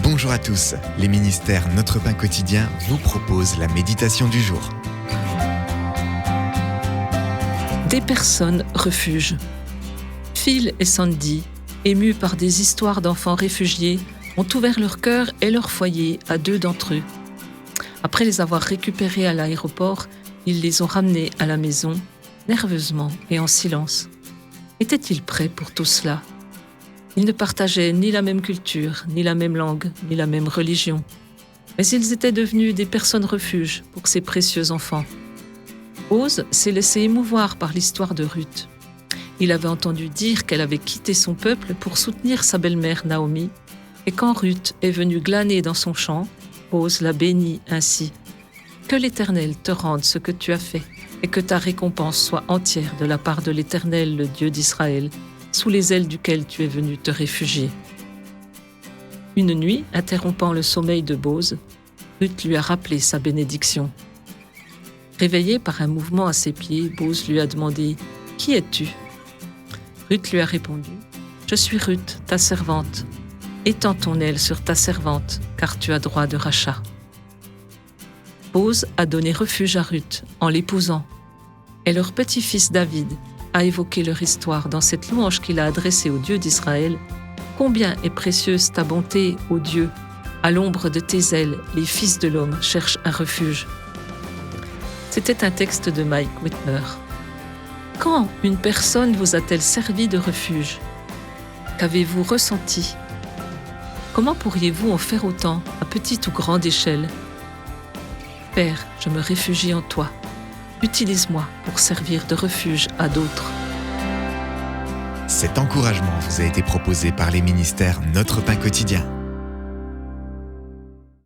Bonjour à tous, les ministères Notre Pain Quotidien vous proposent la méditation du jour. Des personnes refuges. Phil et Sandy, émus par des histoires d'enfants réfugiés, ont ouvert leur cœur et leur foyer à 2 d'entre eux. Après les avoir récupérés à l'aéroport, ils les ont ramenés à la maison, nerveusement et en silence. Étaient-ils prêts pour tout cela ? Ils ne partageaient ni la même culture, ni la même langue, ni la même religion. Mais ils étaient devenus des personnes refuges pour ces précieux enfants. Boz s'est laissé émouvoir par l'histoire de Ruth. Il avait entendu dire qu'elle avait quitté son peuple pour soutenir sa belle-mère Naomi, et quand Ruth est venue glaner dans son champ, Boz la bénit ainsi. « Que l'Éternel te rende ce que tu as fait, et que ta récompense soit entière de la part de l'Éternel, le Dieu d'Israël, sous les ailes duquel tu es venu te réfugier. » Une nuit, interrompant le sommeil de Boz, Ruth lui a rappelé sa bénédiction. Réveillé par un mouvement à ses pieds, Boz lui a demandé « Qui es-tu » Ruth lui a répondu « Je suis Ruth, ta servante. Étends ton aile sur ta servante, car tu as droit de rachat. » Boz a donné refuge à Ruth en l'épousant, et leur petit-fils David a évoqué leur histoire dans cette louange qu'il a adressée au Dieu d'Israël. « Combien est précieuse ta bonté, ô Dieu! À l'ombre de tes ailes, les fils de l'homme cherchent un refuge. » C'était un texte de Mike Whitmer. Quand une personne vous a-t-elle servi de refuge ? Qu'avez-vous ressenti ? Comment pourriez-vous en faire autant, à petite ou grande échelle ? Père, je me réfugie en toi. Utilise-moi pour servir de refuge à d'autres. Cet encouragement vous a été proposé par les ministères Notre Pain Quotidien.